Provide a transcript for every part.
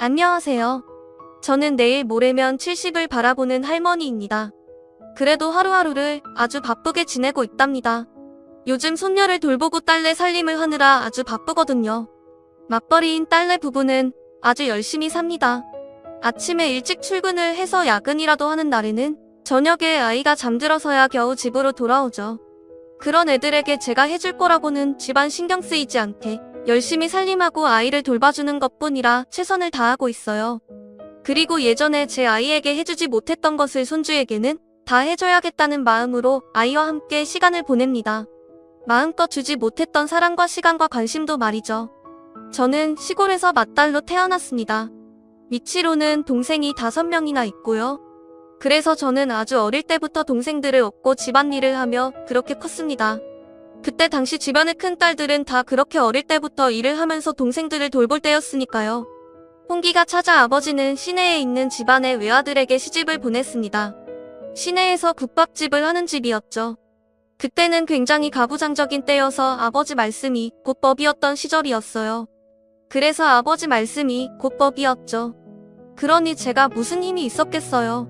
안녕하세요. 저는 내일 모레면 70을 바라보는 할머니입니다. 그래도 하루하루를 아주 바쁘게 지내고 있답니다. 요즘 손녀를 돌보고 딸내 살림을 하느라 아주 바쁘거든요. 맞벌이인 딸내 부부는 아주 열심히 삽니다. 아침에 일찍 출근을 해서 야근이라도 하는 날에는 저녁에 아이가 잠들어서야 겨우 집으로 돌아오죠. 그런 애들에게 제가 해줄 거라고는 집안 신경 쓰이지 않게 열심히 살림하고 아이를 돌봐주는 것뿐이라 최선을 다하고 있어요. 그리고 예전에 제 아이에게 해주지 못했던 것을 손주에게는 다 해줘야겠다는 마음으로 아이와 함께 시간을 보냅니다. 마음껏 주지 못했던 사랑과 시간과 관심도 말이죠. 저는 시골에서 맏딸로 태어났습니다. 위치로는 동생이 5명이나 있고요. 그래서 저는 아주 어릴 때부터 동생들을 업고 집안일을 하며 그렇게 컸습니다. 그때 당시 주변의 큰딸들은 다 그렇게 어릴 때부터 일을 하면서 동생들을 돌볼 때였으니까요. 홍기가 찾아 아버지는 시내에 있는 집안의 외아들에게 시집을 보냈습니다. 시내에서 국밥집을 하는 집이었죠. 그때는 굉장히 가부장적인 때여서 아버지 말씀이 곧 법이었던 시절이었어요. 그래서 아버지 말씀이 곧 법이었죠. 그러니 제가 무슨 힘이 있었겠어요.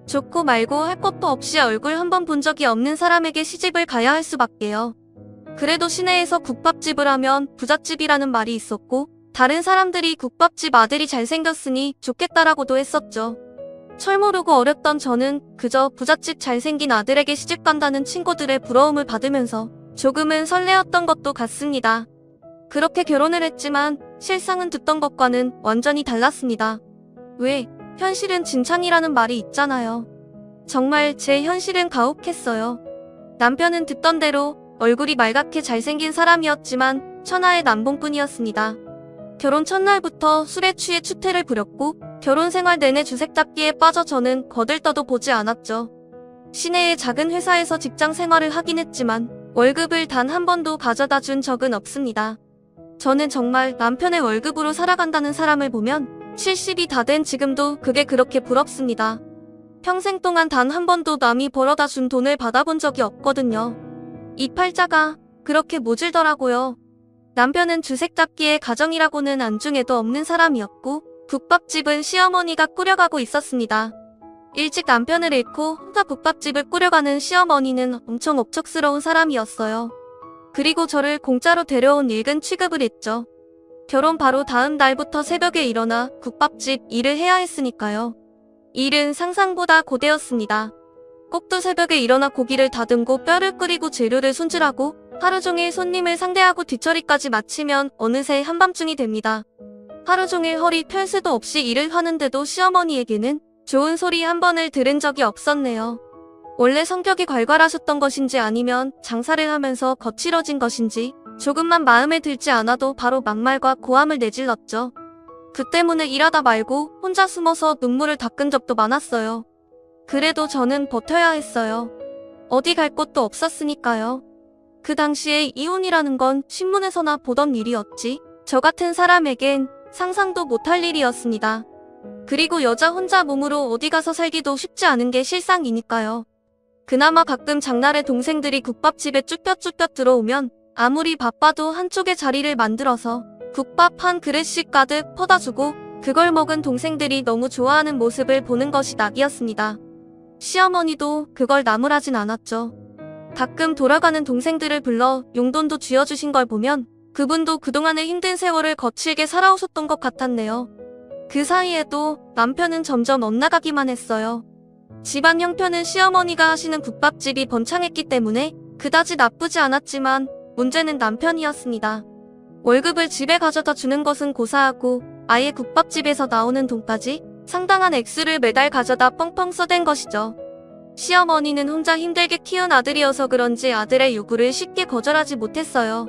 좋고 말고 할 것도 없이 얼굴 한 번 본 적이 없는 사람에게 시집을 가야 할 수밖에요. 그래도 시내에서 국밥집을 하면 부잣집이라는 말이 있었고 다른 사람들이 국밥집 아들이 잘생겼으니 좋겠다라고도 했었죠. 철 모르고 어렸던 저는 그저 부잣집 잘생긴 아들에게 시집간다는 친구들의 부러움을 받으면서 조금은 설레었던 것도 같습니다. 그렇게 결혼을 했지만 실상은 듣던 것과는 완전히 달랐습니다. 왜? 현실은 진창이라는 말이 있잖아요. 정말 제 현실은 가혹했어요. 남편은 듣던 대로 얼굴이 말갛게 잘생긴 사람이었지만 천하의 남봉꾼이었습니다. 결혼 첫날부터 술에 취해 추태를 부렸고 결혼 생활 내내 주색 잡기에 빠져 저는 거들떠도 보지 않았죠. 시내의 작은 회사에서 직장 생활을 하긴 했지만 월급을 단 한 번도 가져다 준 적은 없습니다. 저는 정말 남편의 월급으로 살아간다는 사람을 보면 70이 다 된 지금도 그게 그렇게 부럽습니다. 평생 동안 단 한 번도 남이 벌어다 준 돈을 받아본 적이 없거든요. 이 팔자가 그렇게 모질더라고요. 남편은 주색 잡기에 가정이라고는 안중에도 없는 사람이었고 국밥집은 시어머니가 꾸려가고 있었습니다. 일찍 남편을 잃고 혼자 국밥집을 꾸려가는 시어머니는 엄청 억척스러운 사람이었어요. 그리고 저를 공짜로 데려온 일근 취급을 했죠. 결혼 바로 다음 날부터 새벽에 일어나 국밥집 일을 해야 했으니까요. 일은 상상보다 고되었습니다. 꼭두 새벽에 일어나 고기를 다듬고 뼈를 끓이고 재료를 손질하고 하루 종일 손님을 상대하고 뒤처리까지 마치면 어느새 한밤중이 됩니다. 하루 종일 허리 펼 새도 없이 일을 하는데도 시어머니에게는 좋은 소리 한 번을 들은 적이 없었네요. 원래 성격이 괄괄하셨던 것인지 아니면 장사를 하면서 거칠어진 것인지 조금만 마음에 들지 않아도 바로 막말과 고함을 내질렀죠. 그 때문에 일하다 말고 혼자 숨어서 눈물을 닦은 적도 많았어요. 그래도 저는 버텨야 했어요. 어디 갈 곳도 없었으니까요. 그 당시에 이혼이라는 건 신문에서나 보던 일이었지 저 같은 사람에겐 상상도 못할 일이었습니다. 그리고 여자 혼자 몸으로 어디 가서 살기도 쉽지 않은 게 실상이니까요. 그나마 가끔 장날에 동생들이 국밥집에 쭈뼛쭈뼛 들어오면 아무리 바빠도 한쪽에 자리를 만들어서 국밥 한 그릇씩 가득 퍼다 주고 그걸 먹은 동생들이 너무 좋아하는 모습을 보는 것이 낙이었습니다. 시어머니도 그걸 나무라진 않았죠. 가끔 돌아가는 동생들을 불러 용돈도 쥐어주신 걸 보면 그분도 그동안의 힘든 세월을 거칠게 살아오셨던 것 같았네요. 그 사이에도 남편은 점점 엇나가기만 했어요. 집안 형편은 시어머니가 하시는 국밥집이 번창했기 때문에 그다지 나쁘지 않았지만 문제는 남편이었습니다. 월급을 집에 가져다 주는 것은 고사하고 아예 국밥집에서 나오는 돈까지 상당한 액수를 매달 가져다 뻥뻥 써댄 것이죠. 시어머니는 혼자 힘들게 키운 아들이어서 그런지 아들의 요구를 쉽게 거절하지 못했어요.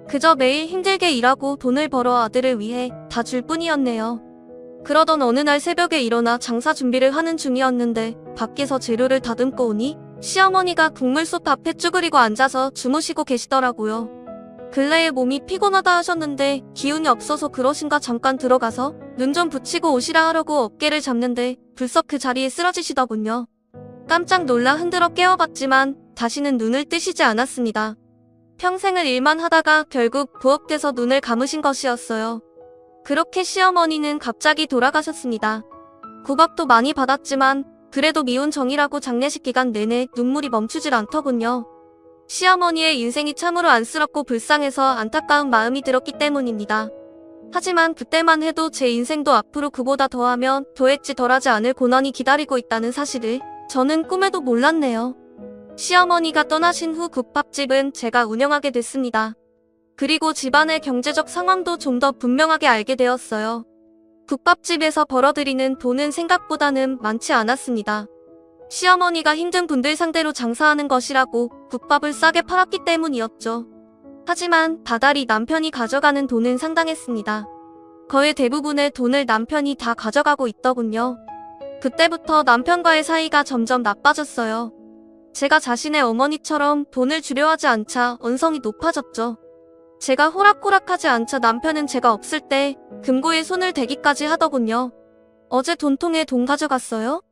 그저 매일 힘들게 일하고 돈을 벌어 아들을 위해 다 줄 뿐이었네요. 그러던 어느 날 새벽에 일어나 장사 준비를 하는 중이었는데 밖에서 재료를 다듬고 오니 시어머니가 국물솥 앞에 쭈그리고 앉아서 주무시고 계시더라고요. 근래에 몸이 피곤하다 하셨는데 기운이 없어서 그러신가 잠깐 들어가서 눈 좀 붙이고 오시라 하려고 어깨를 잡는데 불썩 그 자리에 쓰러지시더군요. 깜짝 놀라 흔들어 깨워봤지만 다시는 눈을 뜨시지 않았습니다. 평생을 일만 하다가 결국 부업돼서 눈을 감으신 것이었어요. 그렇게 시어머니는 갑자기 돌아가셨습니다. 구박도 많이 받았지만 그래도 미운 정이라고 장례식 기간 내내 눈물이 멈추질 않더군요. 시어머니의 인생이 참으로 안쓰럽고 불쌍해서 안타까운 마음이 들었기 때문입니다. 하지만 그때만 해도 제 인생도 앞으로 그보다 더하면 더했지 덜하지 않을 고난이 기다리고 있다는 사실을 저는 꿈에도 몰랐네요. 시어머니가 떠나신 후 국밥집은 제가 운영하게 됐습니다. 그리고 집안의 경제적 상황도 좀 더 분명하게 알게 되었어요. 국밥집에서 벌어들이는 돈은 생각보다는 많지 않았습니다. 시어머니가 힘든 분들 상대로 장사하는 것이라고 국밥을 싸게 팔았기 때문이었죠. 하지만 다달이 남편이 가져가는 돈은 상당했습니다. 거의 대부분의 돈을 남편이 다 가져가고 있더군요. 그때부터 남편과의 사이가 점점 나빠졌어요. 제가 자신의 어머니처럼 돈을 주려 하지 않자 언성이 높아졌죠. 제가 호락호락하지 않자 남편은 제가 없을 때 금고에 손을 대기까지 하더군요. 어제 돈통에 돈 가져갔어요?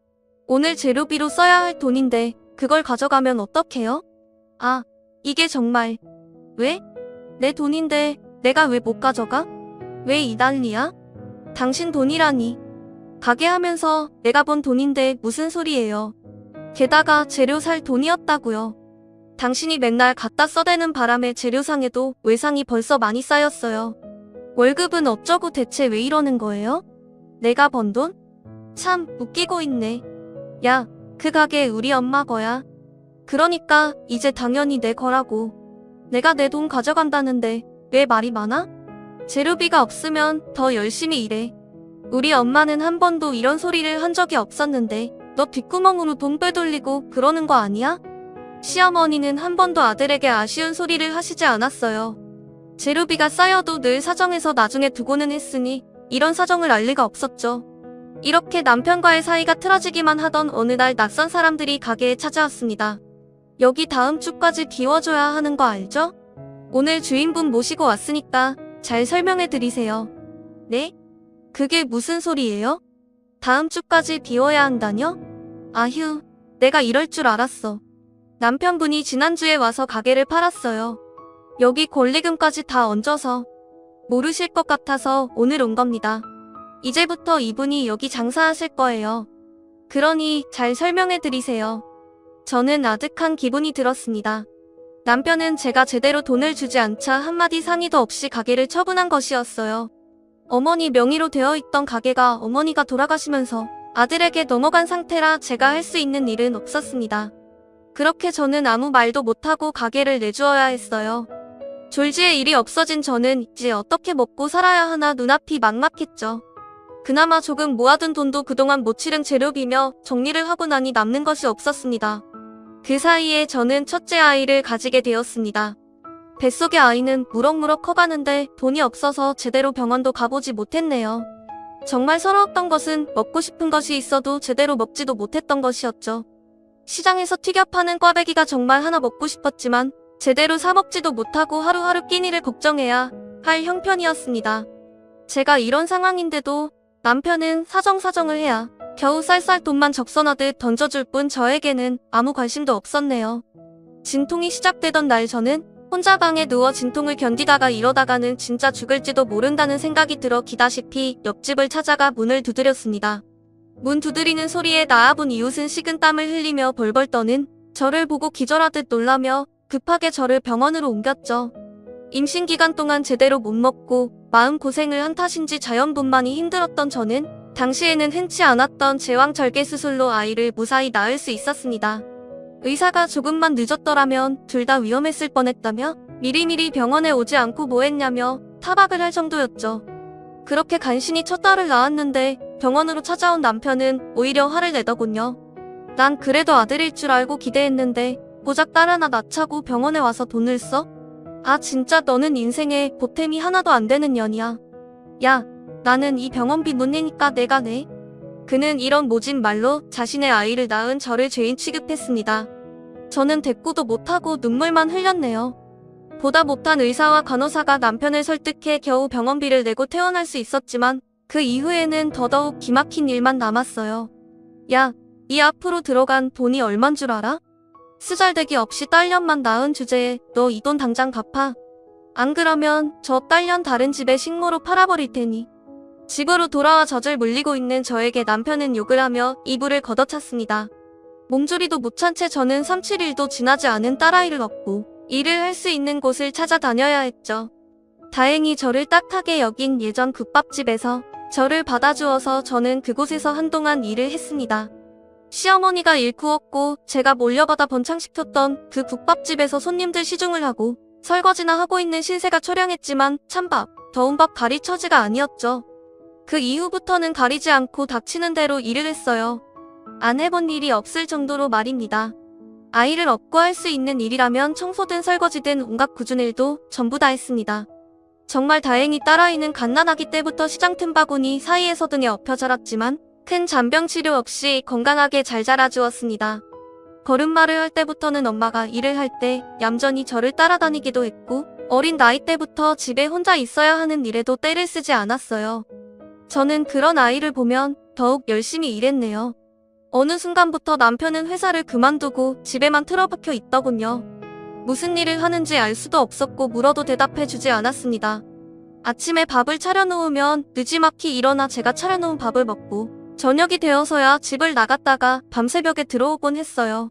오늘 재료비로 써야 할 돈인데 그걸 가져가면 어떡해요? 아, 이게 정말... 왜? 내 돈인데 내가 왜 못 가져가? 왜 이 난리야? 당신 돈이라니. 가게 하면서 내가 번 돈인데 무슨 소리예요. 게다가 재료 살 돈이었다고요. 당신이 맨날 갖다 써대는 바람에 재료상에도 외상이 벌써 많이 쌓였어요. 월급은 어쩌고 대체 왜 이러는 거예요? 내가 번 돈? 참 웃기고 있네. 야, 그 가게 우리 엄마 거야. 그러니까 이제 당연히 내 거라고. 내가 내 돈 가져간다는데 왜 말이 많아? 재료비가 없으면 더 열심히 일해. 우리 엄마는 한 번도 이런 소리를 한 적이 없었는데 너 뒷구멍으로 돈 빼돌리고 그러는 거 아니야? 시어머니는 한 번도 아들에게 아쉬운 소리를 하시지 않았어요. 재료비가 쌓여도 늘 사정해서 나중에 두고는 했으니 이런 사정을 알 리가 없었죠. 이렇게 남편과의 사이가 틀어지기만 하던 어느 날 낯선 사람들이 가게에 찾아왔습니다. 여기 다음 주까지 비워줘야 하는 거 알죠? 오늘 주인분 모시고 왔으니까 잘 설명해 드리세요. 네? 그게 무슨 소리예요? 다음 주까지 비워야 한다뇨? 아휴, 내가 이럴 줄 알았어. 남편분이 지난주에 와서 가게를 팔았어요. 여기 권리금까지 다 얹어서. 모르실 것 같아서 오늘 온 겁니다. 이제부터 이분이 여기 장사하실 거예요. 그러니 잘 설명해 드리세요. 저는 아득한 기분이 들었습니다. 남편은 제가 제대로 돈을 주지 않자 한마디 상의도 없이 가게를 처분한 것이었어요. 어머니 명의로 되어 있던 가게가 어머니가 돌아가시면서 아들에게 넘어간 상태라 제가 할 수 있는 일은 없었습니다. 그렇게 저는 아무 말도 못하고 가게를 내주어야 했어요. 졸지에 일이 없어진 저는 이제 어떻게 먹고 살아야 하나 눈앞이 막막했죠. 그나마 조금 모아둔 돈도 그동안 못 치른 재료비며 정리를 하고 나니 남는 것이 없었습니다. 그 사이에 저는 첫째 아이를 가지게 되었습니다. 뱃속의 아이는 무럭무럭 커가는데 돈이 없어서 제대로 병원도 가보지 못했네요. 정말 서러웠던 것은 먹고 싶은 것이 있어도 제대로 먹지도 못했던 것이었죠. 시장에서 튀겨 파는 꽈배기가 정말 하나 먹고 싶었지만 제대로 사 먹지도 못하고 하루하루 끼니를 걱정해야 할 형편이었습니다. 제가 이런 상황인데도 남편은 사정사정을 해야 겨우 쌀쌀 돈만 적선하듯 던져줄 뿐 저에게는 아무 관심도 없었네요. 진통이 시작되던 날 저는 혼자 방에 누워 진통을 견디다가 이러다가는 진짜 죽을지도 모른다는 생각이 들어 기다시피 옆집을 찾아가 문을 두드렸습니다. 문 두드리는 소리에 나아본 이웃은 식은땀을 흘리며 벌벌 떠는 저를 보고 기절하듯 놀라며 급하게 저를 병원으로 옮겼죠. 임신 기간 동안 제대로 못 먹고 마음고생을 한 탓인지 자연분만이 힘들었던 저는 당시에는 흔치 않았던 제왕절개 수술로 아이를 무사히 낳을 수 있었습니다. 의사가 조금만 늦었더라면 둘 다 위험했을 뻔했다며 미리미리 병원에 오지 않고 뭐했냐며 타박을 할 정도였죠. 그렇게 간신히 첫 딸을 낳았는데 병원으로 찾아온 남편은 오히려 화를 내더군요. 난 그래도 아들일 줄 알고 기대했는데 고작 딸 하나 낳자고 병원에 와서 돈을 써? 아 진짜 너는 인생에 보탬이 하나도 안 되는 년이야. 야, 나는 이 병원비 못 내니까 내가 내. 그는 이런 모진 말로 자신의 아이를 낳은 저를 죄인 취급했습니다. 저는 대꾸도 못하고 눈물만 흘렸네요. 보다 못한 의사와 간호사가 남편을 설득해 겨우 병원비를 내고 퇴원할 수 있었지만 그 이후에는 더더욱 기막힌 일만 남았어요. 야, 이 앞으로 들어간 돈이 얼만 줄 알아? 쓰잘데기 없이 딸년만 낳은 주제에 너 이 돈 당장 갚아. 안 그러면 저 딸년 다른 집에 식모로 팔아버릴 테니. 집으로 돌아와 젖을 물리고 있는 저에게 남편은 욕을 하며 이불을 걷어찼습니다. 몸조리도 못한 채 저는 3, 7일도 지나지 않은 딸아이를 얻고 일을 할 수 있는 곳을 찾아다녀야 했죠. 다행히 저를 딱하게 여긴 예전 국밥집에서 저를 받아주어서 저는 그곳에서 한동안 일을 했습니다. 시어머니가 일구었고 제가 몰려받아 번창시켰던 그 국밥집에서 손님들 시중을 하고 설거지나 하고 있는 신세가 초량했지만 찬밥, 더운 밥 가릴 처지가 아니었죠. 그 이후부터는 가리지 않고 닥치는 대로 일을 했어요. 안 해본 일이 없을 정도로 말입니다. 아이를 업고 할 수 있는 일이라면 청소든 설거지든 온갖 굳은 일도 전부 다 했습니다. 정말 다행히 딸아이는 갓난아기 때부터 시장 틈바구니 사이에서 등에 엎여 자랐지만 큰 잔병 치료 없이 건강하게 잘 자라주었습니다. 걸음마를 할 때부터는 엄마가 일을 할 때 얌전히 저를 따라다니기도 했고 어린 나이 때부터 집에 혼자 있어야 하는 일에도 때를 쓰지 않았어요. 저는 그런 아이를 보면 더욱 열심히 일했네요. 어느 순간부터 남편은 회사를 그만두고 집에만 틀어박혀 있더군요. 무슨 일을 하는지 알 수도 없었고 물어도 대답해주지 않았습니다. 아침에 밥을 차려놓으면 느지막이 일어나 제가 차려놓은 밥을 먹고 저녁이 되어서야 집을 나갔다가 밤새벽에 들어오곤 했어요.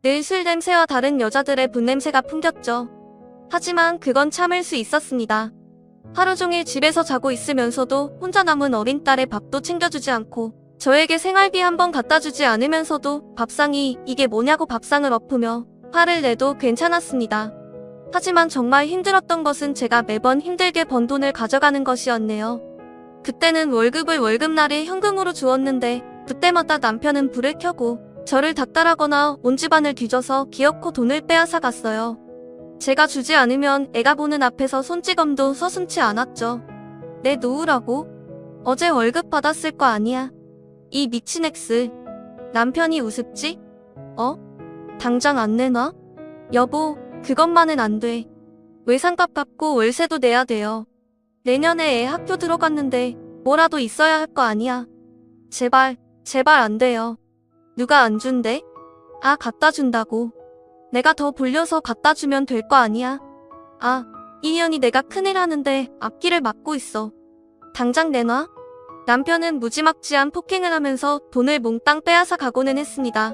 늘 술 냄새와 다른 여자들의 분냄새가 풍겼죠. 하지만 그건 참을 수 있었습니다. 하루 종일 집에서 자고 있으면서도 혼자 남은 어린 딸의 밥도 챙겨주지 않고 저에게 생활비 한 번 갖다 주지 않으면서도 밥상이 이게 뭐냐고 밥상을 엎으며 화를 내도 괜찮았습니다. 하지만 정말 힘들었던 것은 제가 매번 힘들게 번 돈을 가져가는 것이었네요. 그때는 월급을 월급날에 현금으로 주었는데 그때마다 남편은 불을 켜고 저를 닥달하거나 온 집안을 뒤져서 기어코 돈을 빼앗아 갔어요. 제가 주지 않으면 애가 보는 앞에서 손찌검도 서슴지 않았죠. 내 놓으라고? 어제 월급 받았을 거 아니야. 이 미친 X. 남편이 우습지? 당장 안 내놔? 여보, 그것만은 안 돼. 외상값 갚고 월세도 내야 돼요. 내년에 애 학교 들어갔는데 뭐라도 있어야 할 거 아니야. 제발, 제발 안 돼요. 누가 안 준대? 아, 갖다 준다고. 내가 더 불려서 갖다 주면 될 거 아니야. 아, 이 년이 내가 큰일 하는데 앞길을 막고 있어. 당장 내놔. 남편은 무지막지한 폭행을 하면서 돈을 몽땅 빼앗아 가고는 했습니다.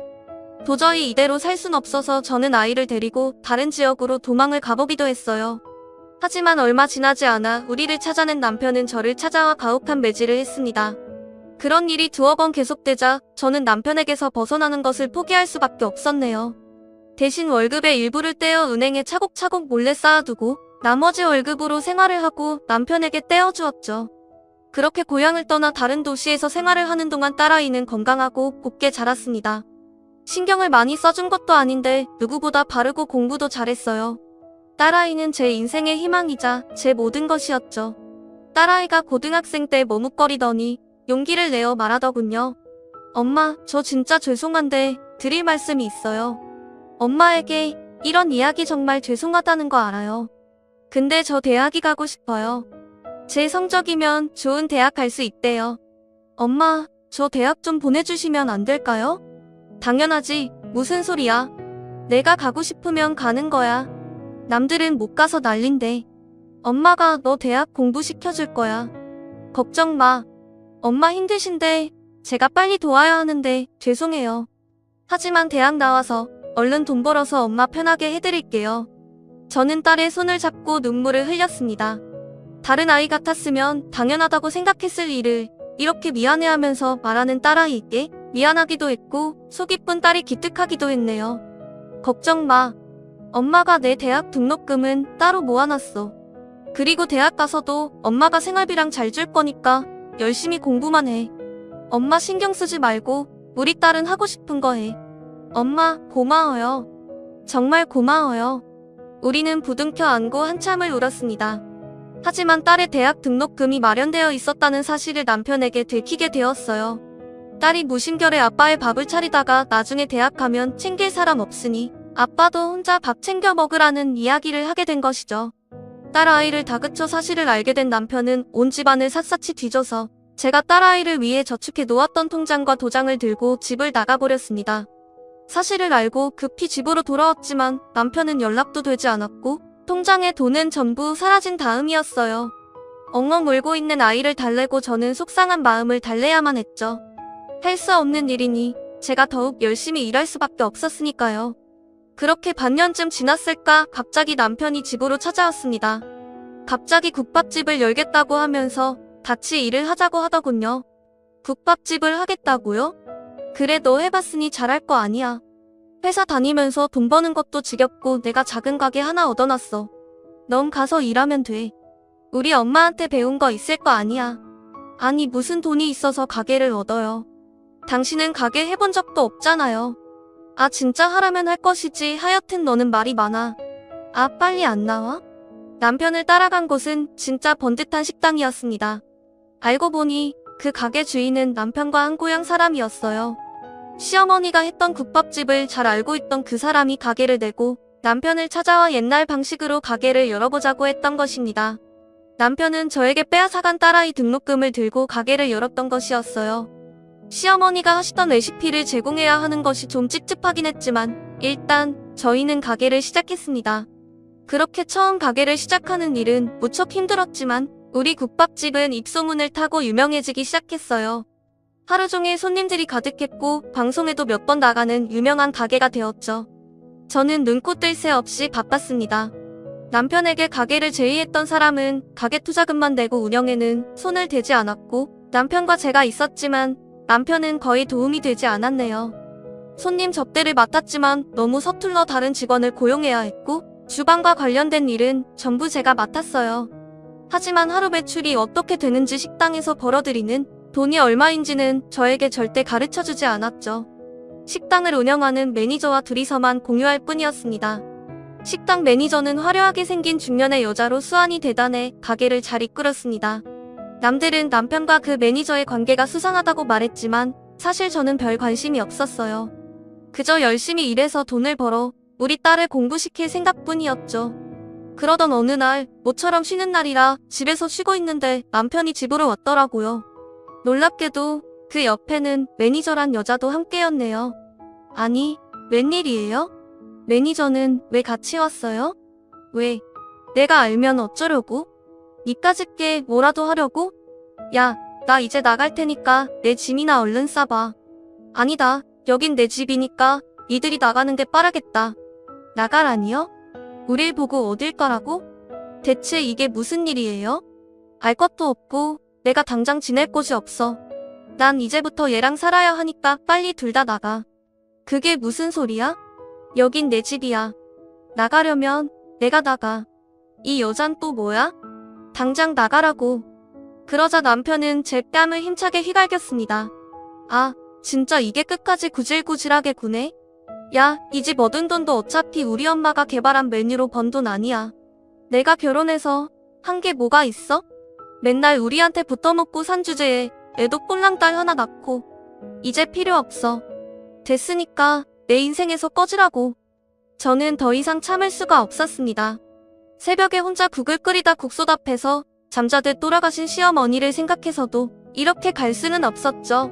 도저히 이대로 살 순 없어서 저는 아이를 데리고 다른 지역으로 도망을 가보기도 했어요. 하지만 얼마 지나지 않아 우리를 찾아낸 남편은 저를 찾아와 가혹한 매질을 했습니다. 그런 일이 두어 번 계속되자 저는 남편에게서 벗어나는 것을 포기할 수밖에 없었네요. 대신 월급의 일부를 떼어 은행에 차곡차곡 몰래 쌓아두고 나머지 월급으로 생활을 하고 남편에게 떼어주었죠. 그렇게 고향을 떠나 다른 도시에서 생활을 하는 동안 딸아이는 건강하고 곱게 자랐습니다. 신경을 많이 써준 것도 아닌데 누구보다 바르고 공부도 잘했어요. 딸아이는 제 인생의 희망이자 제 모든 것이었죠. 딸아이가 고등학생 때 머뭇거리더니 용기를 내어 말하더군요. 엄마, 저 진짜 죄송한데 드릴 말씀이 있어요. 엄마에게 이런 이야기 정말 죄송하다는 거 알아요. 근데 저 대학이 가고 싶어요. 제 성적이면 좋은 대학 갈 수 있대요. 엄마, 저 대학 좀 보내주시면 안 될까요? 당연하지. 무슨 소리야. 내가 가고 싶으면 가는 거야. 남들은 못 가서 난린데. 엄마가 너 대학 공부시켜줄 거야. 걱정 마. 엄마 힘드신데 제가 빨리 도와야 하는데 죄송해요. 하지만 대학 나와서 얼른 돈 벌어서 엄마 편하게 해드릴게요. 저는 딸의 손을 잡고 눈물을 흘렸습니다. 다른 아이 같았으면 당연하다고 생각했을 일을 이렇게 미안해하면서 말하는 딸아이에게 미안하기도 했고 속 깊은 딸이 기특하기도 했네요. 걱정 마. 엄마가 내 대학 등록금은 따로 모아놨어. 그리고 대학 가서도 엄마가 생활비랑 잘 줄 거니까 열심히 공부만 해. 엄마 신경 쓰지 말고 우리 딸은 하고 싶은 거 해. 엄마, 고마워요. 정말 고마워요. 우리는 부둥켜 안고 한참을 울었습니다. 하지만 딸의 대학 등록금이 마련되어 있었다는 사실을 남편에게 들키게 되었어요. 딸이 무심결에 아빠의 밥을 차리다가 나중에 대학 가면 챙길 사람 없으니 아빠도 혼자 밥 챙겨 먹으라는 이야기를 하게 된 것이죠. 딸아이를 다그쳐 사실을 알게 된 남편은 온 집안을 샅샅이 뒤져서 제가 딸아이를 위해 저축해 놓았던 통장과 도장을 들고 집을 나가버렸습니다. 사실을 알고 급히 집으로 돌아왔지만 남편은 연락도 되지 않았고 통장에 돈은 전부 사라진 다음이었어요. 엉엉 울고 있는 아이를 달래고 저는 속상한 마음을 달래야만 했죠. 할 수 없는 일이니 제가 더욱 열심히 일할 수밖에 없었으니까요. 그렇게 반년쯤 지났을까 갑자기 남편이 집으로 찾아왔습니다. 갑자기 국밥집을 열겠다고 하면서 같이 일을 하자고 하더군요. 국밥집을 하겠다고요? 그래, 너 해봤으니 잘할 거 아니야. 회사 다니면서 돈 버는 것도 지겹고 내가 작은 가게 하나 얻어놨어. 넌 가서 일하면 돼. 우리 엄마한테 배운 거 있을 거 아니야. 아니, 무슨 돈이 있어서 가게를 얻어요. 당신은 가게 해본 적도 없잖아요. 아, 진짜 하라면 할 것이지. 하여튼 너는 말이 많아. 아, 빨리 안 나와? 남편을 따라간 곳은 진짜 번듯한 식당이었습니다. 알고 보니 그 가게 주인은 남편과 한 고향 사람이었어요. 시어머니가 했던 국밥집을 잘 알고 있던 그 사람이 가게를 내고 남편을 찾아와 옛날 방식으로 가게를 열어보자고 했던 것입니다. 남편은 저에게 빼앗아간 딸아이 등록금을 들고 가게를 열었던 것이었어요. 시어머니가 하시던 레시피를 제공해야 하는 것이 좀 찝찝하긴 했지만 일단 저희는 가게를 시작했습니다. 그렇게 처음 가게를 시작하는 일은 무척 힘들었지만 우리 국밥집은 입소문을 타고 유명해지기 시작했어요. 하루 종일 손님들이 가득했고 방송에도 몇 번 나가는 유명한 가게가 되었죠. 저는 눈코 뜰 새 없이 바빴습니다. 남편에게 가게를 제의했던 사람은 가게 투자금만 내고 운영에는 손을 대지 않았고 남편과 제가 있었지만 남편은 거의 도움이 되지 않았네요. 손님 접대를 맡았지만 너무 서툴러 다른 직원을 고용해야 했고 주방과 관련된 일은 전부 제가 맡았어요. 하지만 하루 매출이 어떻게 되는지 식당에서 벌어들이는 돈이 얼마인지는 저에게 절대 가르쳐주지 않았죠. 식당을 운영하는 매니저와 둘이서만 공유할 뿐이었습니다. 식당 매니저는 화려하게 생긴 중년의 여자로 수완이 대단해 가게를 잘 이끌었습니다. 남들은 남편과 그 매니저의 관계가 수상하다고 말했지만 사실 저는 별 관심이 없었어요. 그저 열심히 일해서 돈을 벌어 우리 딸을 공부시킬 생각뿐이었죠. 그러던 어느 날 모처럼 쉬는 날이라 집에서 쉬고 있는데 남편이 집으로 왔더라고요. 놀랍게도 그 옆에는 매니저란 여자도 함께였네요. 아니, 웬일이에요? 매니저는 왜 같이 왔어요? 왜? 내가 알면 어쩌려고? 니까짓게 뭐라도 하려고? 야, 나 이제 나갈 테니까 내 짐이나 얼른 싸봐. 아니다, 여긴 내 집이니까 니들이 나가는 게 빠르겠다. 나가라니요? 우릴 보고 어딜 가라고? 대체 이게 무슨 일이에요? 알 것도 없고 내가 당장 지낼 곳이 없어. 난 이제부터 얘랑 살아야 하니까 빨리 둘 다 나가. 그게 무슨 소리야? 여긴 내 집이야. 나가려면 내가 나가. 이 여잔 또 뭐야? 당장 나가라고. 그러자 남편은 제 뺨을 힘차게 휘갈겼습니다. 아, 진짜 이게 끝까지 구질구질하게 구네? 야, 이 집 얻은 돈도 어차피 우리 엄마가 개발한 메뉴로 번 돈 아니야. 내가 결혼해서 한 게 뭐가 있어? 맨날 우리한테 붙어먹고 산 주제에 애도 꼴랑딸 하나 낳고. 이제 필요 없어. 됐으니까 내 인생에서 꺼지라고. 저는 더 이상 참을 수가 없었습니다. 새벽에 혼자 국을 끓이다 국소답해서 잠자듯 돌아가신 시어머니를 생각해서도 이렇게 갈 수는 없었죠.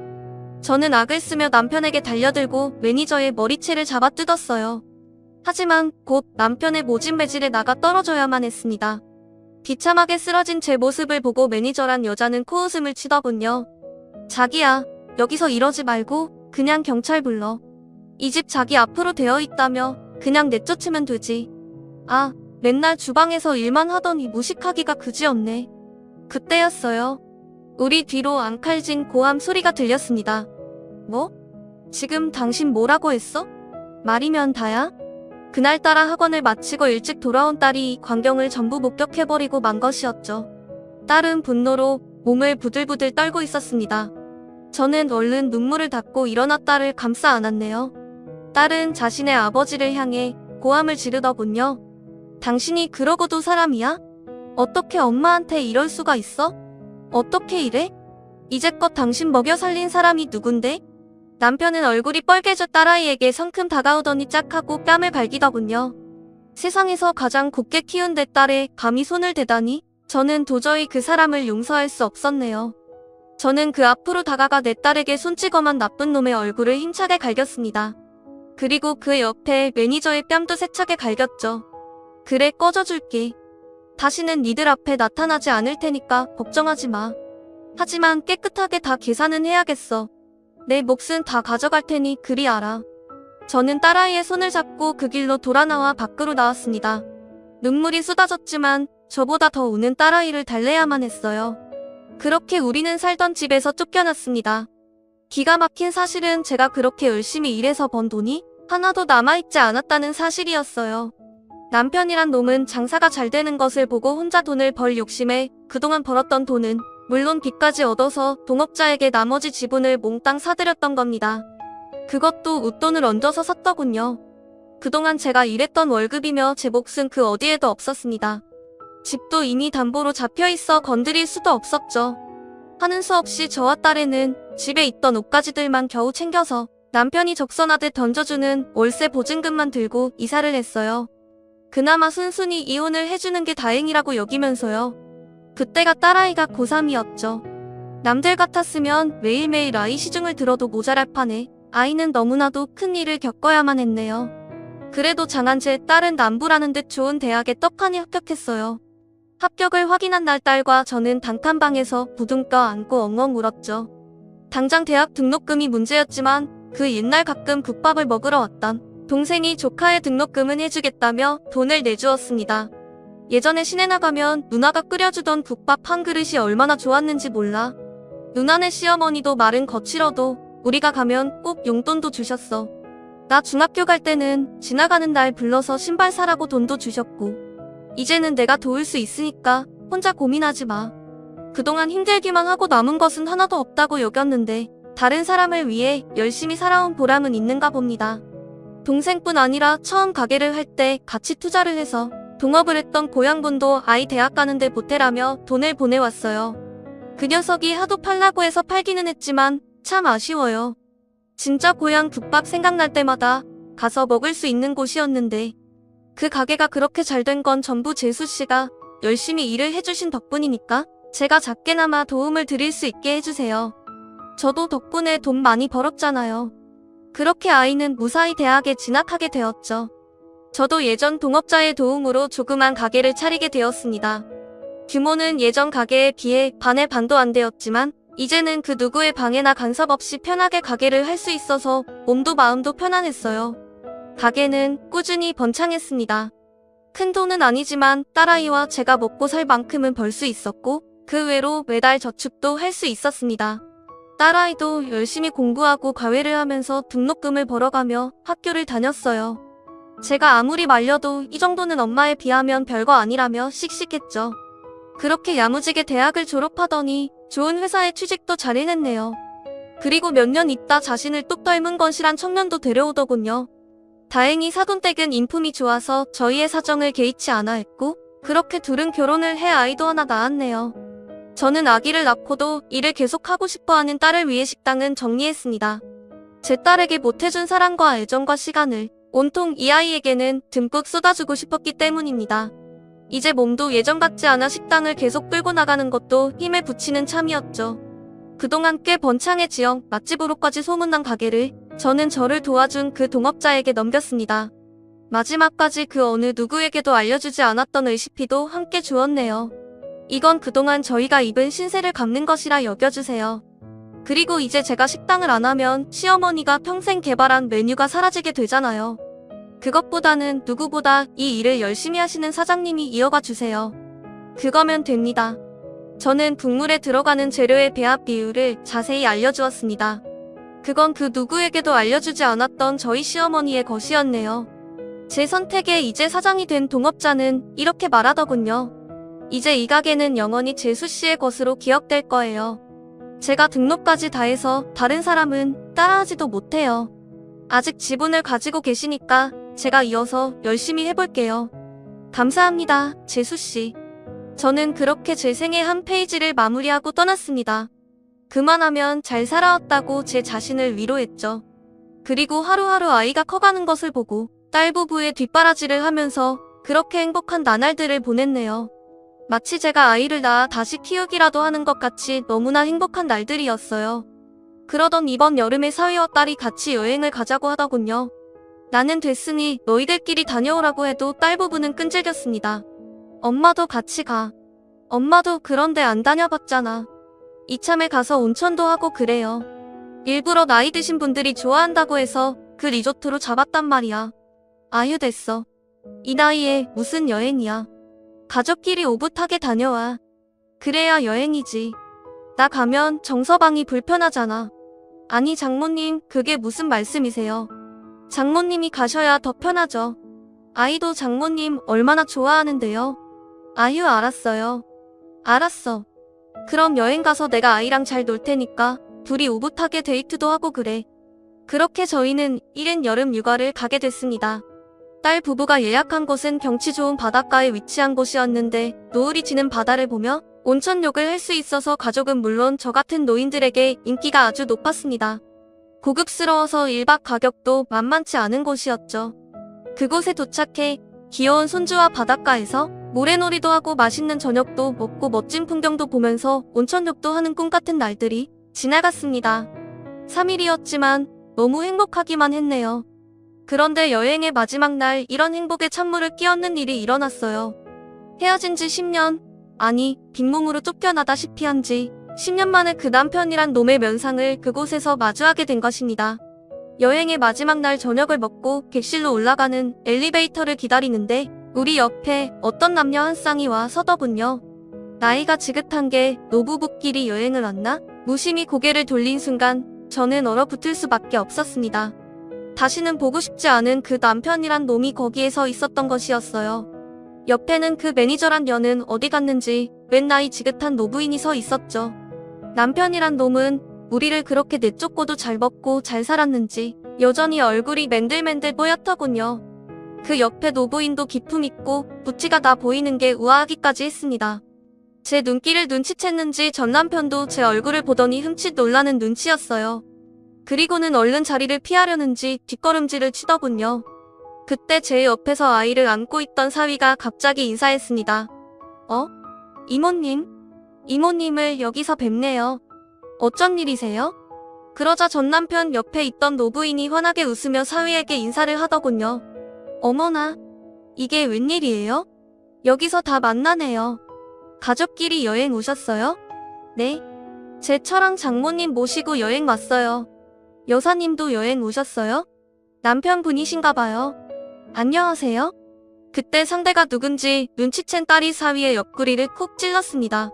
저는 악을 쓰며 남편에게 달려들고 매니저의 머리채를 잡아 뜯었어요. 하지만 곧 남편의 모진 매질에 나가 떨어져야만 했습니다. 비참하게 쓰러진 제 모습을 보고 매니저란 여자는 코웃음을 치더군요. 자기야, 여기서 이러지 말고 그냥 경찰 불러. 이 집 자기 앞으로 되어 있다며 그냥 내쫓으면 되지. 아, 맨날 주방에서 일만 하더니 무식하기가 그지없네. 그때였어요. 우리 뒤로 앙칼진 고함 소리가 들렸습니다. 뭐? 지금 당신 뭐라고 했어? 말이면 다야? 그날따라 학원을 마치고 일찍 돌아온 딸이 이 광경을 전부 목격해버리고 만 것이었죠. 딸은 분노로 몸을 부들부들 떨고 있었습니다. 저는 얼른 눈물을 닦고 일어나 딸을 감싸 안았네요. 딸은 자신의 아버지를 향해 고함을 지르더군요. 당신이 그러고도 사람이야? 어떻게 엄마한테 이럴 수가 있어? 어떻게 이래? 이제껏 당신 먹여 살린 사람이 누군데? 남편은 얼굴이 뻘개져 딸아이에게 성큼 다가오더니 짝하고 뺨을 갈기더군요. 세상에서 가장 곱게 키운 내 딸에 감히 손을 대다니 저는 도저히 그 사람을 용서할 수 없었네요. 저는 그 앞으로 다가가 내 딸에게 손찌검한 나쁜 놈의 얼굴을 힘차게 갈겼습니다. 그리고 그 옆에 매니저의 뺨도 세차게 갈겼죠. 그래, 꺼져줄게. 다시는 니들 앞에 나타나지 않을 테니까 걱정하지 마. 하지만 깨끗하게 다 계산은 해야겠어. 내 몫은 다 가져갈 테니 그리 알아. 저는 딸아이의 손을 잡고 그 길로 돌아 나와 밖으로 나왔습니다. 눈물이 쏟아졌지만 저보다 더 우는 딸아이를 달래야만 했어요. 그렇게 우리는 살던 집에서 쫓겨났습니다. 기가 막힌 사실은 제가 그렇게 열심히 일해서 번 돈이 하나도 남아있지 않았다는 사실이었어요. 남편이란 놈은 장사가 잘 되는 것을 보고 혼자 돈을 벌 욕심에 그동안 벌었던 돈은 물론 빚까지 얻어서 동업자에게 나머지 지분을 몽땅 사들였던 겁니다. 그것도 웃돈을 얹어서 샀더군요. 그동안 제가 일했던 월급이며 제 몫은 그 어디에도 없었습니다. 집도 이미 담보로 잡혀있어 건드릴 수도 없었죠. 하는 수 없이 저와 딸애는 집에 있던 옷가지들만 겨우 챙겨서 남편이 적선하듯 던져주는 월세 보증금만 들고 이사를 했어요. 그나마 순순히 이혼을 해주는 게 다행이라고 여기면서요. 그때가 딸아이가 고3이었죠. 남들 같았으면 매일매일 아이 시중을 들어도 모자랄 판에 아이는 너무나도 큰 일을 겪어야만 했네요. 그래도 장한 제 딸은 남부라는 듯 좋은 대학에 떡하니 합격했어요. 합격을 확인한 날 딸과 저는 단칸방에서 부둥 껴안고 엉엉 울었죠. 당장 대학 등록금이 문제였지만 그 옛날 가끔 국밥을 먹으러 왔던 동생이 조카의 등록금은 해주겠다며 돈을 내주었습니다. 예전에 시내 나가면 누나가 끓여주던 국밥 한 그릇이 얼마나 좋았는지 몰라. 누나네 시어머니도 말은 거칠어도 우리가 가면 꼭 용돈도 주셨어. 나 중학교 갈 때는 지나가는 날 불러서 신발 사라고 돈도 주셨고. 이제는 내가 도울 수 있으니까 혼자 고민하지 마. 그동안 힘들기만 하고 남은 것은 하나도 없다고 여겼는데 다른 사람을 위해 열심히 살아온 보람은 있는가 봅니다. 동생뿐 아니라 처음 가게를 할 때 같이 투자를 해서 동업을 했던 고향분도 아이 대학 가는데 보태라며 돈을 보내왔어요. 그 녀석이 하도 팔라고 해서 팔기는 했지만 참 아쉬워요. 진짜 고향 국밥 생각날 때마다 가서 먹을 수 있는 곳이었는데 그 가게가 그렇게 잘 된 건 전부 재수씨가 열심히 일을 해주신 덕분이니까 제가 작게나마 도움을 드릴 수 있게 해주세요. 저도 덕분에 돈 많이 벌었잖아요. 그렇게 아이는 무사히 대학에 진학하게 되었죠. 저도 예전 동업자의 도움으로 조그만 가게를 차리게 되었습니다. 규모는 예전 가게에 비해 반의 반도 안 되었지만 이제는 그 누구의 방해나 간섭 없이 편하게 가게를 할 수 있어서 몸도 마음도 편안했어요. 가게는 꾸준히 번창했습니다. 큰 돈은 아니지만 딸아이와 제가 먹고 살 만큼은 벌 수 있었고 그 외로 매달 저축도 할 수 있었습니다. 딸아이도 열심히 공부하고 과외를 하면서 등록금을 벌어가며 학교를 다녔어요. 제가 아무리 말려도 이 정도는 엄마에 비하면 별거 아니라며 씩씩했죠. 그렇게 야무지게 대학을 졸업하더니 좋은 회사에 취직도 잘 해냈네요. 그리고 몇 년 있다 자신을 똑 닮은 건실한 청년도 데려오더군요. 다행히 사돈댁은 인품이 좋아서 저희의 사정을 개의치 않아 했고 그렇게 둘은 결혼을 해 아이도 하나 낳았네요. 저는 아기를 낳고도 일을 계속하고 싶어하는 딸을 위해 식당은 정리했습니다. 제 딸에게 못해준 사랑과 애정과 시간을 온통 이 아이에게는 듬뿍 쏟아주고 싶었기 때문입니다. 이제 몸도 예전 같지 않아 식당을 계속 끌고 나가는 것도 힘에 부치는 참이었죠. 그동안 꽤 번창의 지역 맛집으로까지 소문난 가게를 저는 저를 도와준 그 동업자에게 넘겼습니다. 마지막까지 그 어느 누구에게도 알려주지 않았던 레시피도 함께 주었네요. 이건 그동안 저희가 입은 신세를 갚는 것이라 여겨주세요. 그리고 이제 제가 식당을 안 하면 시어머니가 평생 개발한 메뉴가 사라지게 되잖아요. 그것보다는 누구보다 이 일을 열심히 하시는 사장님이 이어가 주세요. 그거면 됩니다. 저는 국물에 들어가는 재료의 배합 비율을 자세히 알려주었습니다. 그건 그 누구에게도 알려주지 않았던 저희 시어머니의 것이었네요. 제 선택에 이제 사장이 된 동업자는 이렇게 말하더군요. 이제 이 가게는 영원히 재수씨의 것으로 기억될 거예요. 제가 등록까지 다 해서 다른 사람은 따라하지도 못해요. 아직 지분을 가지고 계시니까 제가 이어서 열심히 해볼게요. 감사합니다, 재수씨. 저는 그렇게 제 생애 한 페이지를 마무리하고 떠났습니다. 그만하면 잘 살아왔다고 제 자신을 위로했죠. 그리고 하루하루 아이가 커가는 것을 보고 딸 부부의 뒷바라지를 하면서 그렇게 행복한 나날들을 보냈네요. 마치 제가 아이를 낳아 다시 키우기라도 하는 것 같이 너무나 행복한 날들이었어요. 그러던 이번 여름에 사위와 딸이 같이 여행을 가자고 하더군요. 나는 됐으니 너희들끼리 다녀오라고 해도 딸 부부는 끈질겼습니다. 엄마도 같이 가. 엄마도 그런데 안 다녀봤잖아. 이참에 가서 온천도 하고 그래요. 일부러 나이 드신 분들이 좋아한다고 해서 그 리조트로 잡았단 말이야. 아휴 됐어. 이 나이에 무슨 여행이야. 가족끼리 오붓하게 다녀와. 그래야 여행이지. 나 가면 정서방이 불편하잖아. 아니 장모님 그게 무슨 말씀이세요. 장모님이 가셔야 더 편하죠. 아이도 장모님 얼마나 좋아하는데요. 아휴 알았어요. 알았어. 그럼 여행 가서 내가 아이랑 잘 놀 테니까 둘이 오붓하게 데이트도 하고 그래. 그렇게 저희는 이른 여름 휴가를 가게 됐습니다. 딸 부부가 예약한 곳은 경치 좋은 바닷가에 위치한 곳이었는데 노을이 지는 바다를 보며 온천욕을 할 수 있어서 가족은 물론 저 같은 노인들에게 인기가 아주 높았습니다. 고급스러워서 1박 가격도 만만치 않은 곳이었죠. 그곳에 도착해 귀여운 손주와 바닷가에서 모래놀이도 하고 맛있는 저녁도 먹고 멋진 풍경도 보면서 온천욕도 하는 꿈 같은 날들이 지나갔습니다. 3일이었지만 너무 행복하기만 했네요. 그런데 여행의 마지막 날 이런 행복에 찬물을 끼얹는 일이 일어났어요. 헤어진 지 10년, 아니 빈몸으로 쫓겨나다시피 한 지 10년 만에 그 남편이란 놈의 면상을 그곳에서 마주하게 된 것입니다. 여행의 마지막 날 저녁을 먹고 객실로 올라가는 엘리베이터를 기다리는데 우리 옆에 어떤 남녀 한 쌍이 와 서더군요. 나이가 지긋한 게 노부부끼리 여행을 왔나? 무심히 고개를 돌린 순간 저는 얼어붙을 수밖에 없었습니다. 다시는 보고 싶지 않은 그 남편이란 놈이 거기에 서 있었던 것이었어요. 옆에는 그 매니저란 년은 어디 갔는지 웬 나이 지긋한 노부인이 서 있었죠. 남편이란 놈은 우리를 그렇게 내쫓고도 잘 먹고 잘 살았는지 여전히 얼굴이 맨들맨들 뽀얗더군요. 그 옆에 노부인도 기품있고 부티가 나 보이는 게 우아하기까지 했습니다. 제 눈길을 눈치챘는지 전 남편도 제 얼굴을 보더니 흠칫 놀라는 눈치였어요. 그리고는 얼른 자리를 피하려는지 뒷걸음질을 치더군요. 그때 제 옆에서 아이를 안고 있던 사위가 갑자기 인사했습니다. 이모님? 이모님을 여기서 뵙네요. 어쩐 일이세요? 그러자 전 남편 옆에 있던 노부인이 환하게 웃으며 사위에게 인사를 하더군요. 어머나, 이게 웬일이에요? 여기서 다 만나네요. 가족끼리 여행 오셨어요? 네. 제 처랑 장모님 모시고 여행 왔어요. 여사님도 여행 오셨어요? 남편분이신가 봐요. 안녕하세요. 그때 상대가 누군지 눈치챈 딸이 사위의 옆구리를 콕 찔렀습니다.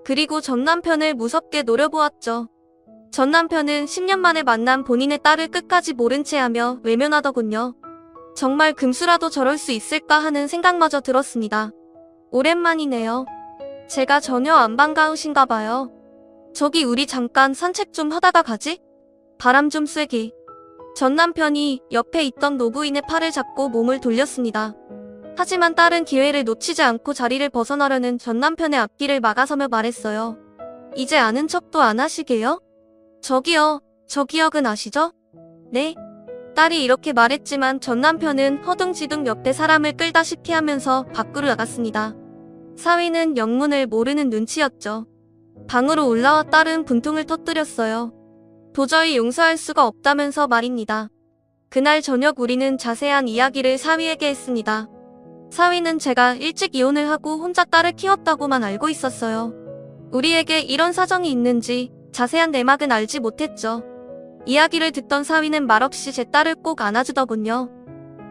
그리고 전 남편을 무섭게 노려보았죠. 전 남편은 10년 만에 만난 본인의 딸을 끝까지 모른 채 하며 외면하더군요. 정말 금수라도 저럴 수 있을까 하는 생각마저 들었습니다. 오랜만이네요. 제가 전혀 안 반가우신가 봐요. 저기 우리 잠깐 산책 좀 하다가 가지? 바람 좀 쐬기. 전 남편이 옆에 있던 노부인의 팔을 잡고 몸을 돌렸습니다. 하지만 딸은 기회를 놓치지 않고 자리를 벗어나려는 전 남편의 앞길을 막아서며 말했어요. 이제 아는 척도 안 하시게요? 저기요, 저 기억은 아시죠? 네. 딸이 이렇게 말했지만 전 남편은 허둥지둥 옆에 사람을 끌다시피 하면서 밖으로 나갔습니다. 사위는 영문을 모르는 눈치였죠. 방으로 올라와 딸은 분통을 터뜨렸어요. 도저히 용서할 수가 없다면서 말입니다. 그날 저녁 우리는 자세한 이야기를 사위에게 했습니다. 사위는 제가 일찍 이혼을 하고 혼자 딸을 키웠다고만 알고 있었어요. 우리에게 이런 사정이 있는지 자세한 내막은 알지 못했죠. 이야기를 듣던 사위는 말없이 제 딸을 꼭 안아주더군요.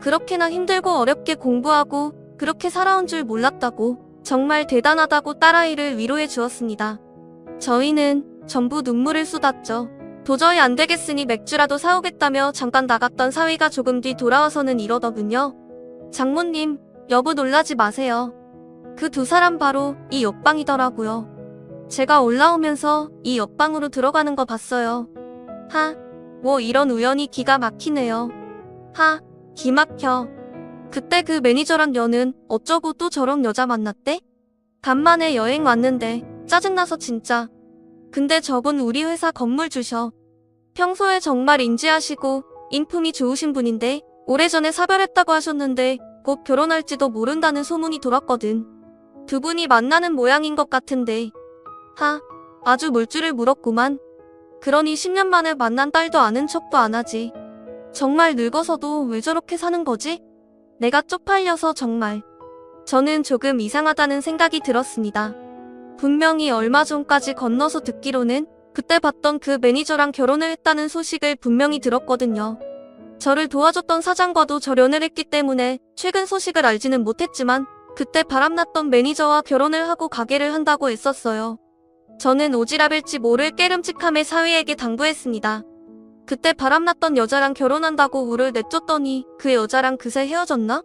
그렇게나 힘들고 어렵게 공부하고 그렇게 살아온 줄 몰랐다고, 정말 대단하다고 딸아이를 위로해 주었습니다. 저희는 전부 눈물을 쏟았죠. 도저히 안 되겠으니 맥주라도 사오겠다며 잠깐 나갔던 사위가 조금 뒤 돌아와서는 이러더군요. 장모님, 여보 놀라지 마세요. 그 두 사람 바로 이 옆방이더라고요. 제가 올라오면서 이 옆방으로 들어가는 거 봤어요. 뭐 이런 우연이 기가 막히네요. 기막혀. 그때 그 매니저란 년은 어쩌고 또 저런 여자 만났대? 간만에 여행 왔는데 짜증나서 진짜. 근데 저분 우리 회사 건물 주셔. 평소에 정말 인지하시고 인품이 좋으신 분인데 오래전에 사별했다고 하셨는데 곧 결혼할지도 모른다는 소문이 돌았거든. 두 분이 만나는 모양인 것 같은데. 아주 물줄을 물었구만. 그러니 10년 만에 만난 딸도 아는 척도 안 하지. 정말 늙어서도 왜 저렇게 사는 거지? 내가 쪽팔려서 정말. 저는 조금 이상하다는 생각이 들었습니다. 분명히 얼마 전까지 건너서 듣기로는 그때 봤던 그 매니저랑 결혼을 했다는 소식을 분명히 들었거든요. 저를 도와줬던 사장과도 절연을 했기 때문에 최근 소식을 알지는 못했지만 그때 바람났던 매니저와 결혼을 하고 가게를 한다고 했었어요. 저는 오지랖일지 모를 깨름직함에 사위에게 당부했습니다. 그때 바람났던 여자랑 결혼한다고 우를 내쫓더니 그 여자랑 그새 헤어졌나?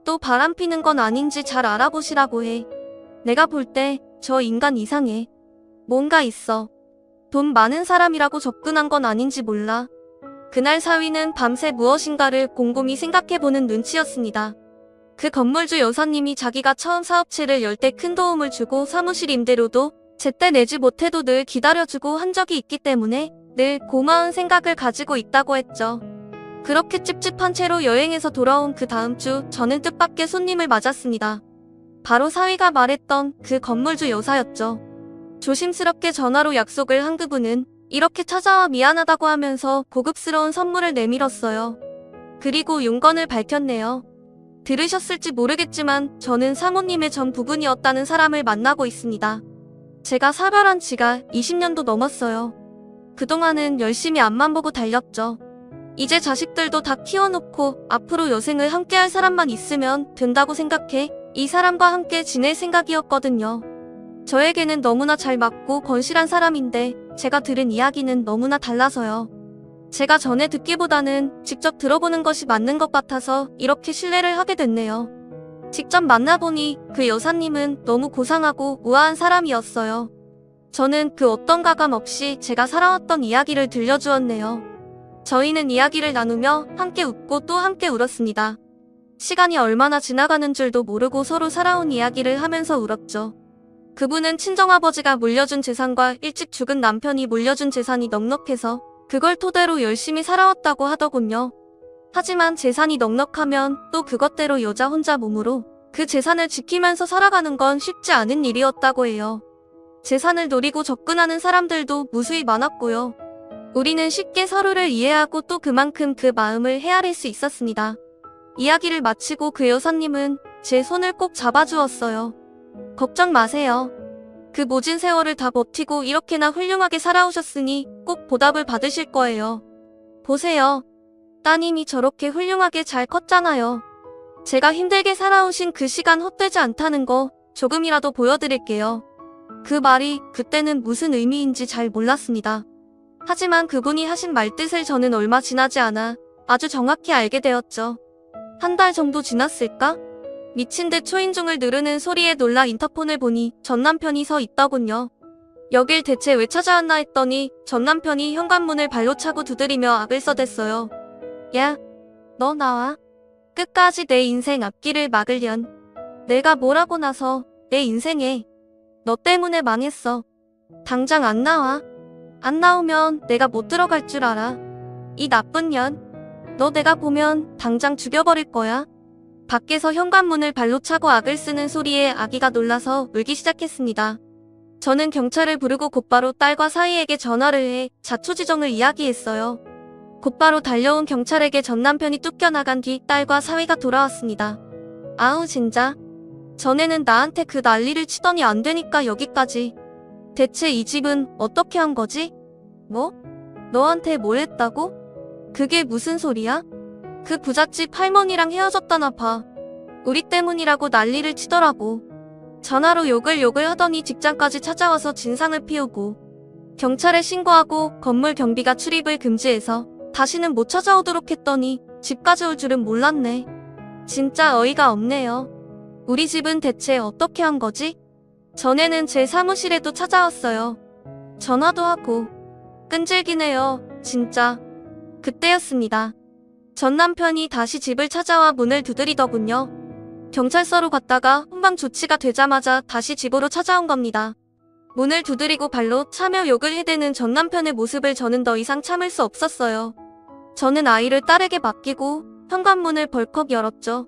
또 바람피는 건 아닌지 잘 알아보시라고 해. 내가 볼 때 저 인간 이상해. 뭔가 있어. 돈 많은 사람이라고 접근한 건 아닌지 몰라. 그날 사위는 밤새 무엇인가를 곰곰이 생각해보는 눈치였습니다. 그 건물주 여사님이 자기가 처음 사업체를 열 때 큰 도움을 주고 사무실 임대료도 제때 내지 못해도 늘 기다려주고 한 적이 있기 때문에 늘 고마운 생각을 가지고 있다고 했죠. 그렇게 찝찝한 채로 여행에서 돌아온 그 다음 주 저는 뜻밖의 손님을 맞았습니다. 바로 사위가 말했던 그 건물주 여사였죠. 조심스럽게 전화로 약속을 한 그분은 이렇게 찾아와 미안하다고 하면서 고급스러운 선물을 내밀었어요. 그리고 용건을 밝혔네요. 들으셨을지 모르겠지만 저는 사모님의 전 부분이었다는 사람을 만나고 있습니다. 제가 사별한 지가 20년도 넘었어요. 그동안은 열심히 앞만 보고 달렸죠. 이제 자식들도 다 키워놓고 앞으로 여생을 함께할 사람만 있으면 된다고 생각해 이 사람과 함께 지낼 생각이었거든요. 저에게는 너무나 잘 맞고 건실한 사람인데 제가 들은 이야기는 너무나 달라서요. 제가 전에 듣기보다는 직접 들어보는 것이 맞는 것 같아서 이렇게 신뢰를 하게 됐네요. 직접 만나보니 그 여사님은 너무 고상하고 우아한 사람이었어요. 저는 그 어떤 가감 없이 제가 살아왔던 이야기를 들려주었네요. 저희는 이야기를 나누며 함께 웃고 또 함께 울었습니다. 시간이 얼마나 지나가는 줄도 모르고 서로 살아온 이야기를 하면서 울었죠. 그분은 친정아버지가 물려준 재산과 일찍 죽은 남편이 물려준 재산이 넉넉해서 그걸 토대로 열심히 살아왔다고 하더군요. 하지만 재산이 넉넉하면 또 그것대로 여자 혼자 몸으로 그 재산을 지키면서 살아가는 건 쉽지 않은 일이었다고 해요. 재산을 노리고 접근하는 사람들도 무수히 많았고요. 우리는 쉽게 서로를 이해하고 또 그만큼 그 마음을 헤아릴 수 있었습니다. 이야기를 마치고 그 여사님은 제 손을 꼭 잡아주었어요. 걱정 마세요. 그 모진 세월을 다 버티고 이렇게나 훌륭하게 살아오셨으니 꼭 보답을 받으실 거예요. 보세요. 따님이 저렇게 훌륭하게 잘 컸잖아요. 제가 힘들게 살아오신 그 시간 헛되지 않다는 거 조금이라도 보여드릴게요. 그 말이 그때는 무슨 의미인지 잘 몰랐습니다. 하지만 그분이 하신 말뜻을 저는 얼마 지나지 않아 아주 정확히 알게 되었죠. 한 달 정도 지났을까? 미친 듯 초인종을 누르는 소리에 놀라 인터폰을 보니 전 남편이 서 있더군요. 여길 대체 왜 찾아왔나 했더니 전 남편이 현관문을 발로 차고 두드리며 악을 써댔어요. 야, 너 나와. 끝까지 내 인생 앞길을 막으련. 내가 뭐라고 나서 내 인생에 너 때문에 망했어. 당장 안 나와. 안 나오면 내가 못 들어갈 줄 알아. 이 나쁜 년. 너 내가 보면 당장 죽여버릴 거야. 밖에서 현관문을 발로 차고 악을 쓰는 소리에 아기가 놀라서 울기 시작했습니다. 저는 경찰을 부르고 곧바로 딸과 사위에게 전화를 해 자초지종을 이야기했어요. 곧바로 달려온 경찰에게 전 남편이 쫓겨나간 뒤 딸과 사위가 돌아왔습니다. 아우 진짜. 전에는 나한테 그 난리를 치더니 안 되니까 여기까지. 대체 이 집은 어떻게 한 거지? 뭐? 너한테 뭘 했다고? 그게 무슨 소리야? 그 부잣집 할머니랑 헤어졌다나 봐. 우리 때문이라고 난리를 치더라고. 전화로 욕을 하더니 직장까지 찾아와서 진상을 피우고 경찰에 신고하고 건물 경비가 출입을 금지해서 다시는 못 찾아오도록 했더니 집까지 올 줄은 몰랐네. 진짜 어이가 없네요. 우리 집은 대체 어떻게 한 거지? 전에는 제 사무실에도 찾아왔어요. 전화도 하고. 끈질기네요, 진짜. 그때였습니다. 전 남편이 다시 집을 찾아와 문을 두드리더군요. 경찰서로 갔다가 훈방 조치가 되자마자 다시 집으로 찾아온 겁니다. 문을 두드리고 발로 차며 욕을 해대는 전 남편의 모습을 저는 더 이상 참을 수 없었어요. 저는 아이를 딸에게 맡기고 현관문을 벌컥 열었죠.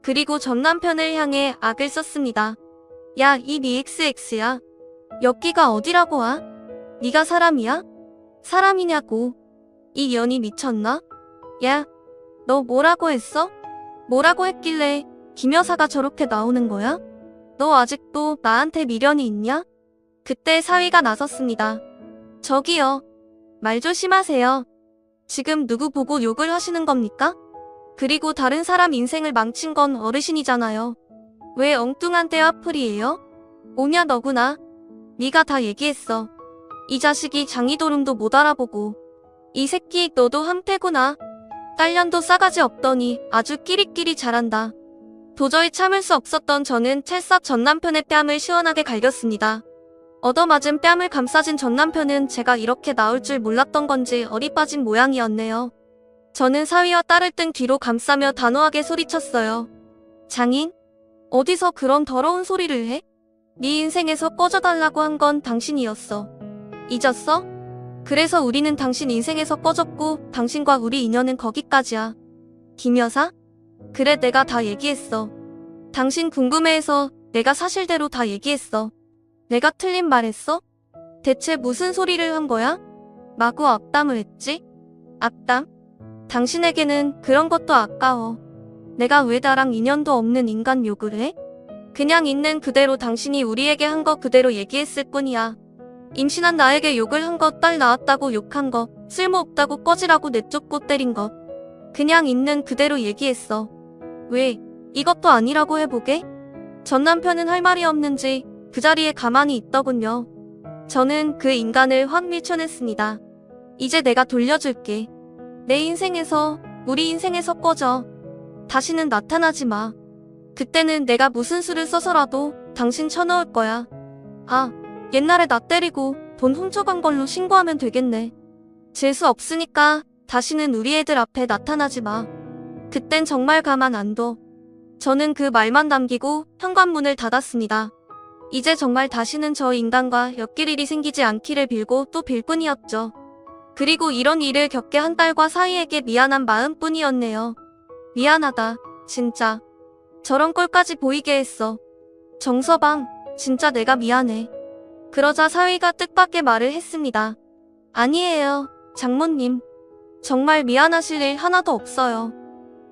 그리고 전 남편을 향해 악을 썼습니다. 야, 이 니 XX야. 여기가 어디라고 와? 네가 사람이야? 사람이냐고. 이 년이 미쳤나? 야, 너 뭐라고 했어? 뭐라고 했길래 김 여사가 저렇게 나오는 거야? 너 아직도 나한테 미련이 있냐? 그때 사위가 나섰습니다. 저기요. 말 조심하세요. 지금 누구 보고 욕을 하시는 겁니까? 그리고 다른 사람 인생을 망친 건 어르신이잖아요. 왜 엉뚱한 떼와풀이에요? 오냐 너구나. 네가 다 얘기했어. 이 자식이 장이도름도 못 알아보고. 이 새끼 너도 함태구나. 딸년도 싸가지 없더니 아주 끼리끼리 잘한다. 도저히 참을 수 없었던 저는 찰싹 전남편의 뺨을 시원하게 갈겼습니다. 얻어맞은 뺨을 감싸진 전남편은 제가 이렇게 나올 줄 몰랐던 건지 어리 빠진 모양이었네요. 저는 사위와 딸을 등 뒤로 감싸며 단호하게 소리쳤어요. 장인? 어디서 그런 더러운 소리를 해? 네 인생에서 꺼져달라고 한 건 당신이었어. 잊었어? 그래서 우리는 당신 인생에서 꺼졌고 당신과 우리 인연은 거기까지야. 김 여사? 그래 내가 다 얘기했어. 당신 궁금해해서 내가 사실대로 다 얘기했어. 내가 틀린 말 했어? 대체 무슨 소리를 한 거야? 마구 악담을 했지? 악담? 당신에게는 그런 것도 아까워. 내가 왜 나랑 인연도 없는 인간 욕을 해? 그냥 있는 그대로 당신이 우리에게 한 거 그대로 얘기했을 뿐이야. 임신한 나에게 욕을 한 거, 딸 낳았다고 욕한 거, 쓸모없다고 꺼지라고 내쫓고 때린 거. 그냥 있는 그대로 얘기했어. 왜? 이것도 아니라고 해보게? 전 남편은 할 말이 없는지 그 자리에 가만히 있더군요. 저는 그 인간을 확 밀쳐냈습니다. 이제 내가 돌려줄게. 내 인생에서, 우리 인생에서 꺼져. 다시는 나타나지 마. 그때는 내가 무슨 수를 써서라도 당신 쳐넣을 거야. 아, 옛날에 나 때리고 돈 훔쳐간 걸로 신고하면 되겠네. 재수 없으니까 다시는 우리 애들 앞에 나타나지 마. 그땐 정말 가만 안 둬. 저는 그 말만 남기고 현관문을 닫았습니다. 이제 정말 다시는 저 인간과 엮일 일이 생기지 않기를 빌고 또 빌 뿐이었죠. 그리고 이런 일을 겪게 한 딸과 사위에게 미안한 마음뿐이었네요. 미안하다, 진짜. 저런 꼴까지 보이게 했어. 정서방, 진짜 내가 미안해. 그러자 사위가 뜻밖의 말을 했습니다. 아니에요, 장모님. 정말 미안하실 일 하나도 없어요.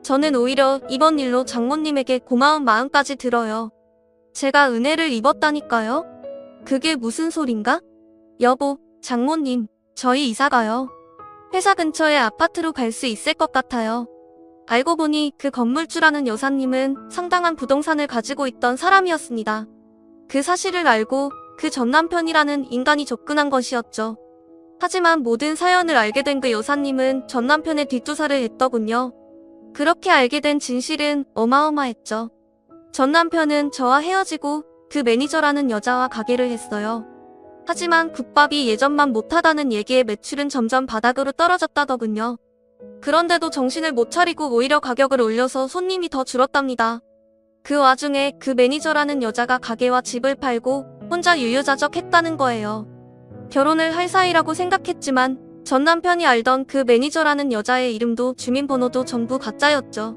저는 오히려 이번 일로 장모님에게 고마운 마음까지 들어요. 제가 은혜를 입었다니까요? 그게 무슨 소린가? 여보, 장모님, 저희 이사가요. 회사 근처에 아파트로 갈 수 있을 것 같아요. 알고 보니 그 건물주라는 여사님은 상당한 부동산을 가지고 있던 사람이었습니다. 그 사실을 알고 그 전 남편이라는 인간이 접근한 것이었죠. 하지만 모든 사연을 알게 된 그 여사님은 전 남편의 뒷조사를 했더군요. 그렇게 알게 된 진실은 어마어마했죠. 전 남편은 저와 헤어지고 그 매니저라는 여자와 가게를 했어요. 하지만 국밥이 예전만 못하다는 얘기에 매출은 점점 바닥으로 떨어졌다더군요. 그런데도 정신을 못 차리고 오히려 가격을 올려서 손님이 더 줄었답니다. 그 와중에 그 매니저라는 여자가 가게와 집을 팔고 혼자 유유자적했다는 거예요. 결혼을 할 사이라고 생각했지만 전 남편이 알던 그 매니저라는 여자의 이름도 주민번호도 전부 가짜였죠.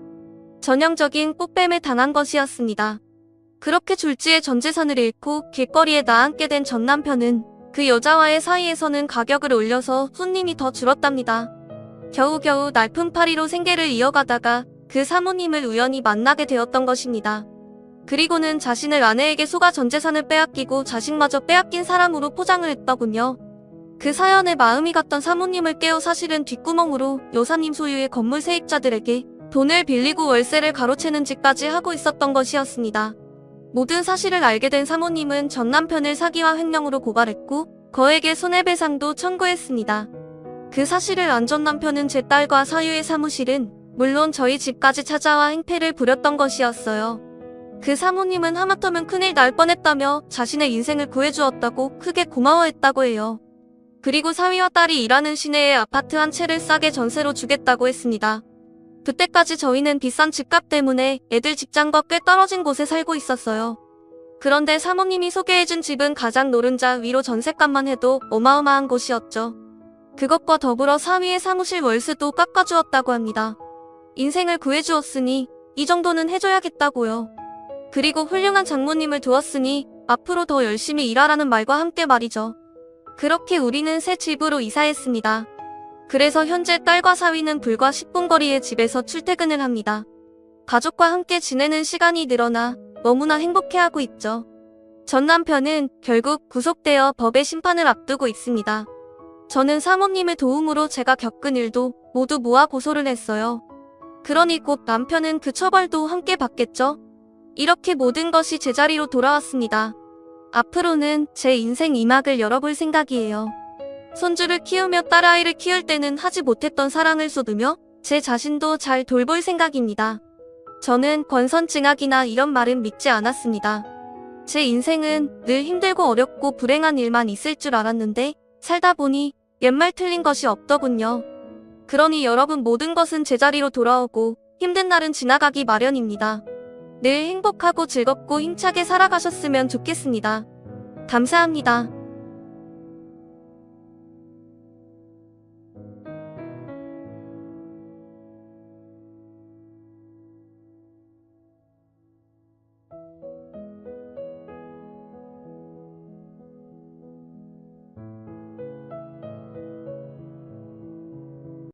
전형적인 꽃뱀에 당한 것이었습니다. 그렇게 졸지에 전 재산을 잃고 길거리에 나앉게 된 전 남편은 그 여자와의 사이에서는 가격을 올려서 손님이 더 줄었답니다. 겨우겨우 날품팔이로 생계를 이어가다가 그 사모님을 우연히 만나게 되었던 것입니다. 그리고는 자신을 아내에게 속아 전 재산을 빼앗기고 자식마저 빼앗긴 사람으로 포장을 했더군요. 그 사연에 마음이 갔던 사모님을 깨워 사실은 뒷구멍으로 여사님 소유의 건물 세입자들에게 돈을 빌리고 월세를 가로채는 짓까지 하고 있었던 것이었습니다. 모든 사실을 알게 된 사모님은 전 남편을 사기와 횡령으로 고발했고 거액의 손해배상도 청구했습니다. 그 사실을 안 전 남편은 제 딸과 사유의 사무실은 물론 저희 집까지 찾아와 행패를 부렸던 것이었어요. 그 사모님은 하마터면 큰일 날 뻔했다며 자신의 인생을 구해주었다고 크게 고마워했다고 해요. 그리고 사위와 딸이 일하는 시내에 아파트 한 채를 싸게 전세로 주겠다고 했습니다. 그때까지 저희는 비싼 집값 때문에 애들 직장과 꽤 떨어진 곳에 살고 있었어요. 그런데 사모님이 소개해준 집은 가장 노른자 위로 전셋값만 해도 어마어마한 곳이었죠. 그것과 더불어 사위의 사무실 월세도 깎아주었다고 합니다. 인생을 구해주었으니 이 정도는 해줘야겠다고요. 그리고 훌륭한 장모님을 두었으니 앞으로 더 열심히 일하라는 말과 함께 말이죠. 그렇게 우리는 새 집으로 이사했습니다. 그래서 현재 딸과 사위는 불과 10분 거리의 집에서 출퇴근을 합니다. 가족과 함께 지내는 시간이 늘어나 너무나 행복해하고 있죠. 전 남편은 결국 구속되어 법의 심판을 앞두고 있습니다. 저는 사모님의 도움으로 제가 겪은 일도 모두 모아 고소를 했어요. 그러니 곧 남편은 그 처벌도 함께 받겠죠? 이렇게 모든 것이 제자리로 돌아왔습니다. 앞으로는 제 인생 2막을 열어볼 생각이에요. 손주를 키우며 딸아이를 키울 때는 하지 못했던 사랑을 쏟으며 제 자신도 잘 돌볼 생각입니다. 저는 권선징악이나 이런 말은 믿지 않았습니다. 제 인생은 늘 힘들고 어렵고 불행한 일만 있을 줄 알았는데 살다 보니 옛말 틀린 것이 없더군요. 그러니 여러분 모든 것은 제자리로 돌아오고 힘든 날은 지나가기 마련입니다. 늘 행복하고 즐겁고 힘차게 살아가셨으면 좋겠습니다. 감사합니다.